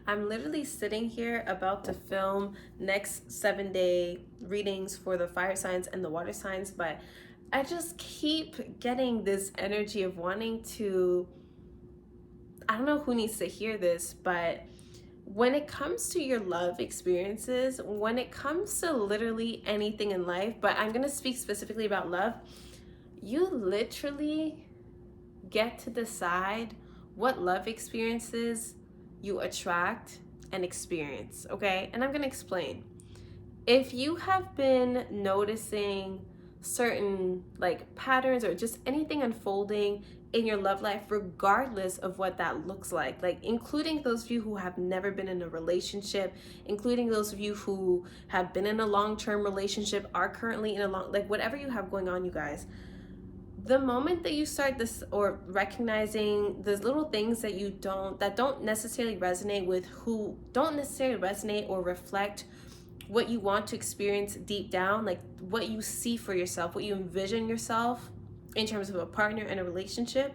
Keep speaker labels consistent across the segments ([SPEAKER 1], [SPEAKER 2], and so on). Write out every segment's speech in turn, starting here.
[SPEAKER 1] I'm literally sitting here about to film next 7-day readings for the fire signs and the water signs, but I just keep getting this energy of wanting to, I don't know who needs to hear this, but when it comes to your love experiences, when it comes to literally anything in life, but I'm going to speak specifically about love, you literally get to decide what love experiences you attract and experience, okay? And I'm gonna explain. If you have been noticing certain like patterns or just anything unfolding in your love life, regardless of what that looks like including those of you who have never been in a relationship, including those of you who have been in a long-term relationship, are currently in a whatever you have going on, you guys, the moment that you start this or recognizing those little things that don't necessarily resonate with who don't necessarily resonate or reflect what you want to experience deep down, like what you see for yourself, what you envision yourself in terms of a partner and a relationship,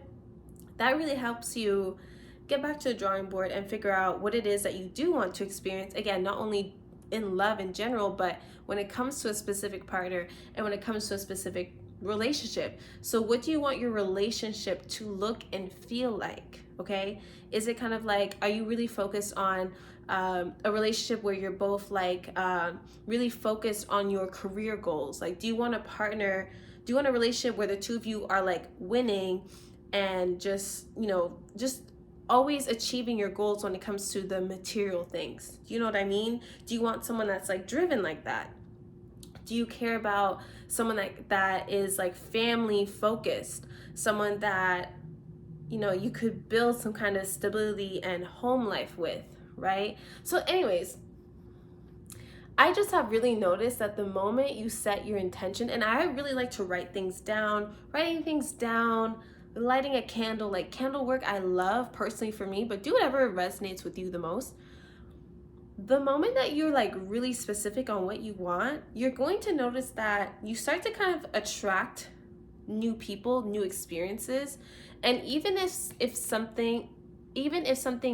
[SPEAKER 1] that really helps you get back to the drawing board and figure out what it is that you do want to experience. Again, not only in love in general, but when it comes to a specific partner and when it comes to a specific relationship. So what do you want your relationship to look and feel like? Okay, is it kind of like, are you really focused on a relationship where you're both really focused on your career goals? Like, do you want a partner, do you want a relationship where the two of you are like winning and just always achieving your goals when it comes to the material things? You know what I mean? Do you want someone that's like driven like that? Do you care about someone that is like family focused, someone that you could build some kind of stability and home life with, right? So anyways, I just have really noticed that the moment you set your intention, and I really like to writing things down, lighting a candle, like candle work I love personally for me, but do whatever resonates with you the most. The moment that you're like really specific on what you want, you're going to notice that you start to kind of attract new people, new experiences. And even if something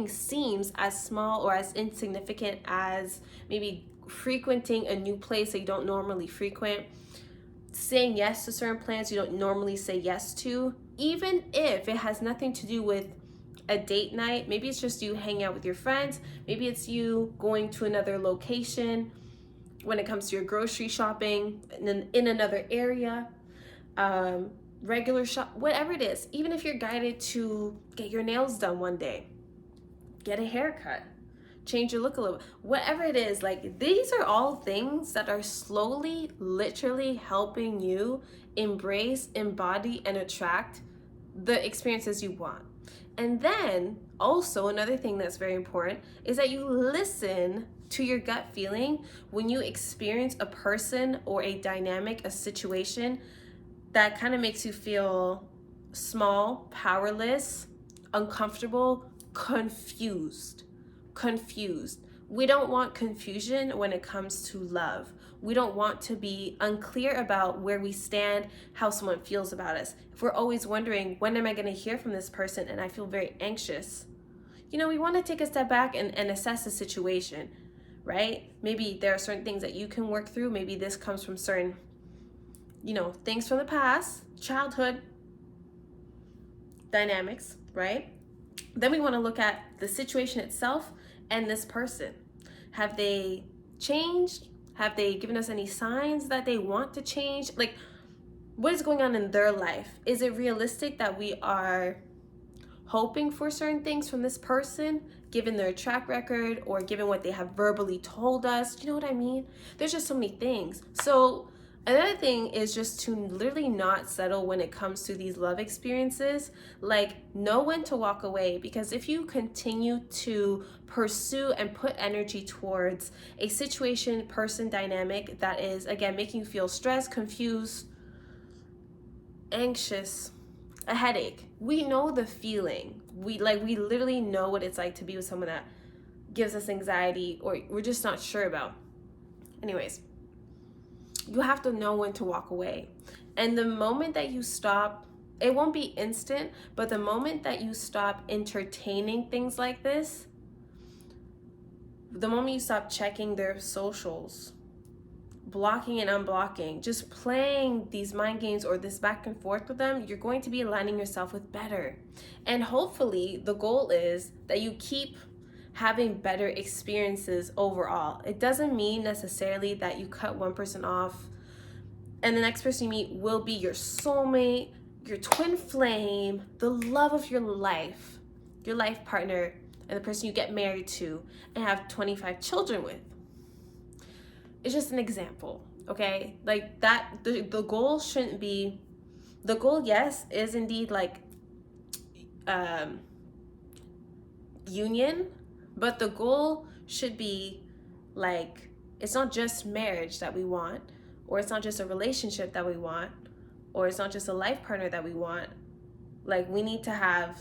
[SPEAKER 1] seems as small or as insignificant as maybe frequenting a new place that you don't normally frequent, saying yes to certain plans you don't normally say yes to, even if it has nothing to do with a date night, maybe it's just you hanging out with your friends, maybe it's you going to another location when it comes to your grocery shopping in another area, regular shop, whatever it is. Even if you're guided to get your nails done one day, get a haircut, change your look a little, whatever it is, like these are all things that are slowly, literally helping you embrace, embody, and attract the experiences you want. And then also another thing that's very important is that you listen to your gut feeling when you experience a person or a dynamic, a situation that kind of makes you feel small, powerless, uncomfortable, confused. We don't want confusion when it comes to love. We don't want to be unclear about where we stand, how someone feels about us. If we're always wondering, when am I going to hear from this person, and I feel very anxious, we want to take a step back and assess the situation, right? Maybe there are certain things that you can work through. Maybe this comes from certain, things from the past, childhood dynamics, right? Then we want to look at the situation itself and this person. Have they changed? Have they given us any signs that they want to change? Like, what is going on in their life? Is it realistic that we are hoping for certain things from this person, given their track record or given what they have verbally told us? You know what I mean? There's just so many things. So another thing is just to literally not settle when it comes to these love experiences. Like, know when to walk away, because if you continue to pursue and put energy towards a situation, person, dynamic that is, again, making you feel stressed, confused, anxious, a headache. We know the feeling. We literally know what it's like to be with someone that gives us anxiety or we're just not sure about. Anyways, you have to know when to walk away. And the moment that you stop, it won't be instant, but the moment that you stop entertaining things like this, the moment you stop checking their socials, blocking and unblocking, just playing these mind games or this back and forth with them, you're going to be aligning yourself with better. And hopefully the goal is that you keep having better experiences overall. It doesn't mean necessarily that you cut one person off and the next person you meet will be your soulmate, your twin flame, the love of your life partner, and the person you get married to and have 25 children with. It's just an example, okay? Like that, the goal shouldn't be, the goal, yes, is indeed like union, but the goal should be like, it's not just marriage that we want, or it's not just a relationship that we want, or it's not just a life partner that we want. Like, we need to have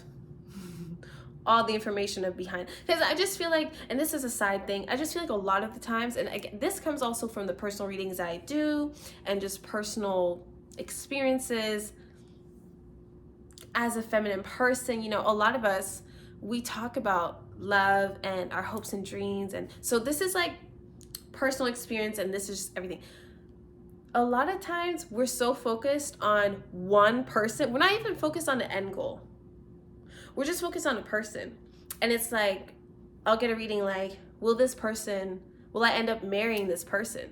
[SPEAKER 1] all the information of behind, because I just feel like, and this is a side thing, I just feel like a lot of the times, and again, this comes also from the personal readings that I do and just personal experiences as a feminine person. You know, a lot of us, we talk about love and our hopes and dreams, and so this is like personal experience and this is just everything. A lot of times we're so focused on one person, we're not even focused on the end goal. We're just focused on a person. And it's like, I'll get a reading like, will I end up marrying this person?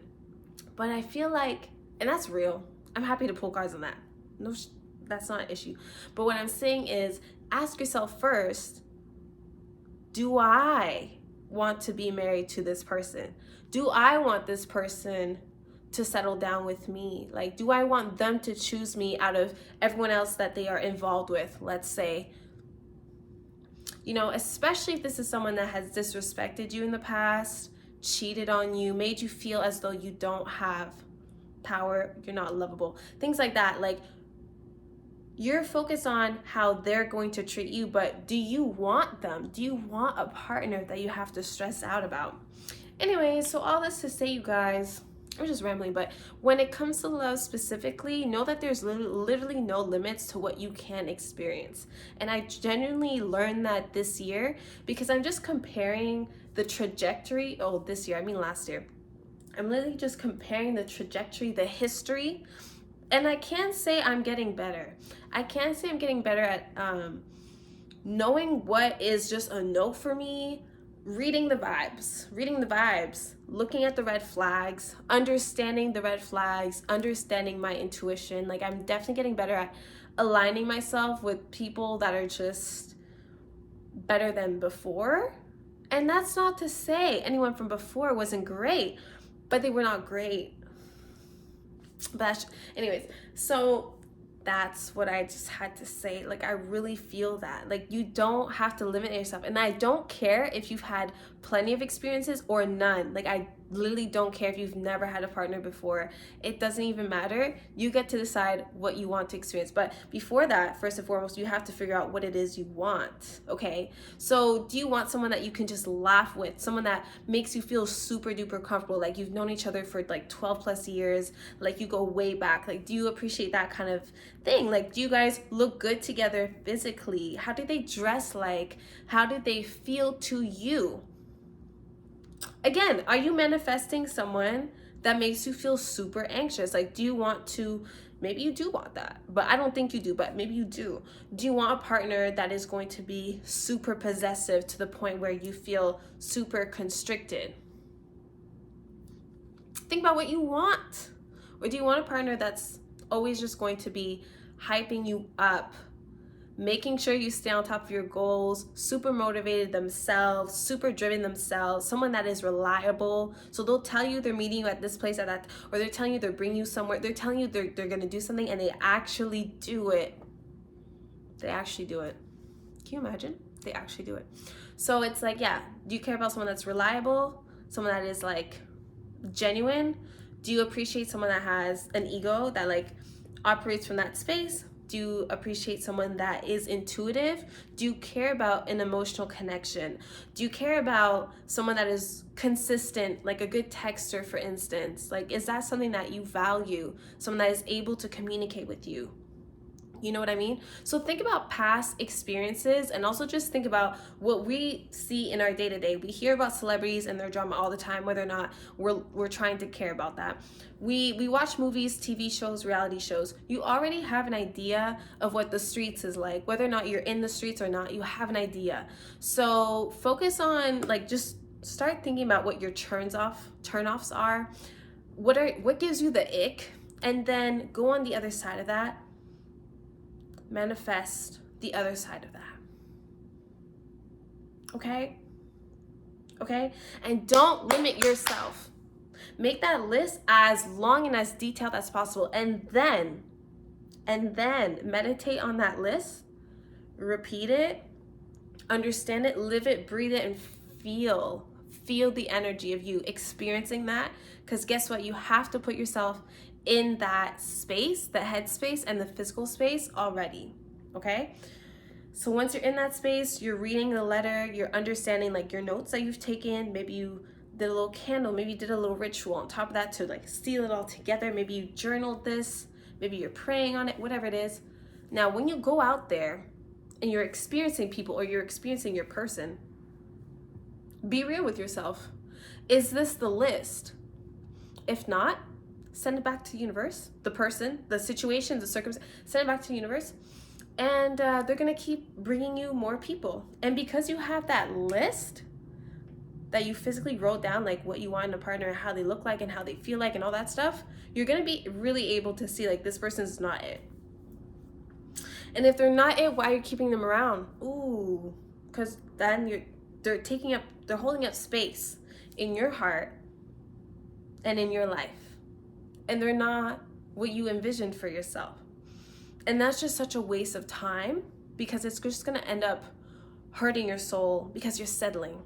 [SPEAKER 1] But I feel like, and that's real, I'm happy to pull cards on that. No, that's not an issue. But what I'm saying is, ask yourself first, do I want to be married to this person? Do I want this person to settle down with me? Like, do I want them to choose me out of everyone else that they are involved with, let's say? You know, especially if this is someone that has disrespected you in the past, cheated on you, made you feel as though you don't have power, you're not lovable, things like that. Like, you're focused on how they're going to treat you, but do you want them? Do you want a partner that you have to stress out about? Anyway, so all this to say, you guys, I'm just rambling, but when it comes to love specifically, know that there's literally no limits to what you can experience. And I genuinely learned that this year, because I'm just comparing the trajectory, last year. I'm literally just comparing the trajectory, the history, and I can't say I'm getting better. I can't say I'm getting better at knowing what is just a no for me, reading the vibes, looking at the red flags, understanding the red flags, understanding my intuition. Like, I'm definitely getting better at aligning myself with people that are just better than before. And that's not to say anyone from before wasn't great, but they were not great. But anyways, so that's what I just had to say. Like, I really feel that. Like, you don't have to limit yourself. And I don't care if you've had plenty of experiences or none. Like, I literally don't care if you've never had a partner before. It doesn't even matter. You get to decide what you want to experience. But before that, first and foremost, you have to figure out what it is you want, okay? So do you want someone that you can just laugh with? Someone that makes you feel super duper comfortable? Like, you've known each other for like 12 plus years. Like, you go way back. Like, do you appreciate that kind of thing? Like, do you guys look good together physically? How do they dress? Like, how do they feel to you? Again, are you manifesting someone that makes you feel super anxious? Like, do you want to, maybe you do want that, but I don't think you do, but maybe you do. Do you want a partner that is going to be super possessive to the point where you feel super constricted? Think about what you want. Or do you want a partner that's always just going to be hyping you up, making sure you stay on top of your goals, super motivated themselves, super driven themselves, someone that is reliable? So they'll tell you they're meeting you at this place, at that, or they're telling you they're bringing you somewhere. They're telling you they're going to do something, and they actually do it. They actually do it. Can you imagine? They actually do it. So it's like, yeah, do you care about someone that's reliable? Someone that is like genuine? Do you appreciate someone that has an ego that like operates from that space? Do you appreciate someone that is intuitive? Do you care about an emotional connection? Do you care about someone that is consistent, like a good texter, for instance? Like, is that something that you value? Someone that is able to communicate with you? You know what I mean? So think about past experiences, and also just think about what we see in our day-to-day. We hear about celebrities and their drama all the time, whether or not we're trying to care about that. We watch movies, TV shows, reality shows. You already have an idea of what the streets is like. Whether or not you're in the streets or not, you have an idea. So focus on, like, just start thinking about what your turn-offs are. What gives you the ick? And then go on the other side of that. Manifest the other side of that. Okay? And don't limit yourself. Make that list as long and as detailed as possible. And then meditate on that list. Repeat it. Understand it, live it, breathe it, and feel the energy of you experiencing that. Because guess what? You have to put yourself in that space, the head space and the physical space already. Okay? So once you're in that space, you're reading the letter, you're understanding like your notes that you've taken. Maybe you did a little candle, maybe you did a little ritual on top of that to like seal it all together. Maybe you journaled this, maybe you're praying on it, whatever it is. Now, when you go out there and you're experiencing people or you're experiencing your person, be real with yourself. Is this the list? If not, send it back to the universe, the person, the situation, the circumstance, send it back to the universe. And they're going to keep bringing you more people. And because you have that list that you physically wrote down, like what you want in a partner, how they look like and how they feel like and all that stuff, you're going to be really able to see like this person's not it. And if they're not it, why are you keeping them around? Ooh, because then they're holding up space in your heart and in your life. And they're not what you envisioned for yourself. And that's just such a waste of time, because it's just going to end up hurting your soul because you're settling.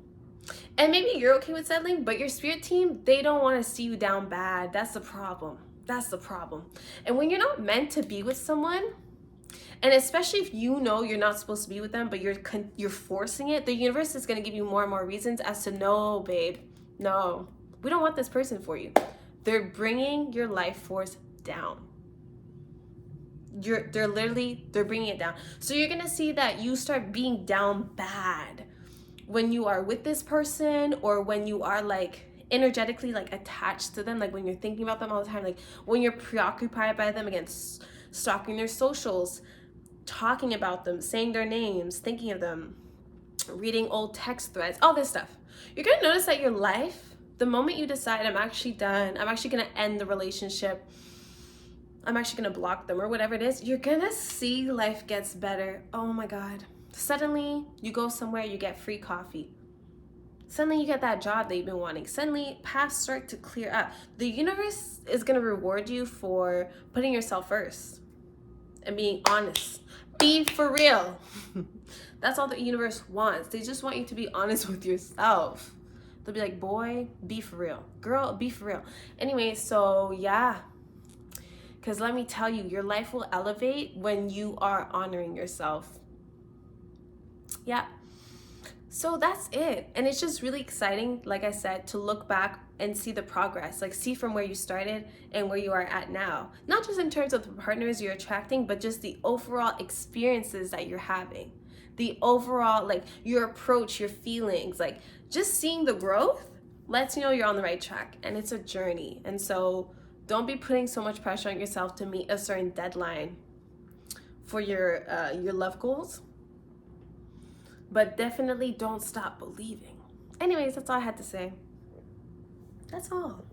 [SPEAKER 1] And maybe you're okay with settling, but your spirit team, they don't want to see you down bad. That's the problem. And when you're not meant to be with someone, and especially if you know you're not supposed to be with them, but you're forcing it, the universe is going to give you more and more reasons as to, no, babe, no, we don't want this person for you. They're bringing your life force down. They're bringing it down. So you're going to see that you start being down bad when you are with this person, or when you are like energetically like attached to them, like when you're thinking about them all the time, like when you're preoccupied by them, again, stalking their socials, talking about them, saying their names, thinking of them, reading old text threads, all this stuff. You're going to notice that your life, the moment you decide, I'm actually done, I'm actually going to end the relationship, I'm actually going to block them, or whatever it is, you're going to see life gets better. Oh my God. Suddenly you go somewhere, you get free coffee. Suddenly you get that job that you've been wanting. Suddenly paths start to clear up. The universe is going to reward you for putting yourself first and being honest. Be for real. That's all the universe wants. They just want you to be honest with yourself. They'll be like, boy, be for real. Girl, be for real. Anyway, so yeah. Because let me tell you, your life will elevate when you are honoring yourself. Yeah. So that's it. And it's just really exciting, like I said, to look back and see the progress, like see from where you started and where you are at now. Not just in terms of the partners you're attracting, but just the overall experiences that you're having. The overall, like your approach, your feelings, like just seeing the growth lets you know you're on the right track, and it's a journey. And so don't be putting so much pressure on yourself to meet a certain deadline for your love goals. But definitely don't stop believing. Anyways, that's all I had to say. That's all.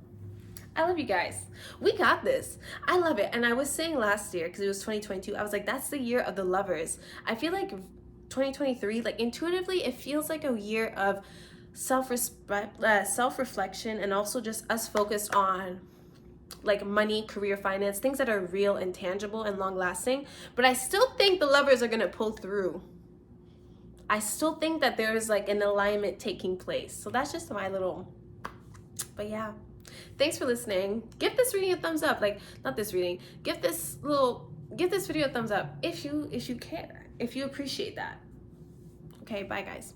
[SPEAKER 1] I love you guys. We got this. I love it. And I was saying last year, because it was 2022, I was like, that's the year of the lovers. I feel like 2023, like intuitively, it feels like a year of self-reflection, and also just us focused on like money, career, finance, things that are real and tangible and long lasting. But I still think the lovers are going to pull through. I still think that there's like an alignment taking place. So that's just my little, but yeah. Thanks for listening. Give this reading a thumbs up. Like, not this reading. Give this video a thumbs up if you care, if you appreciate that. Okay, bye guys.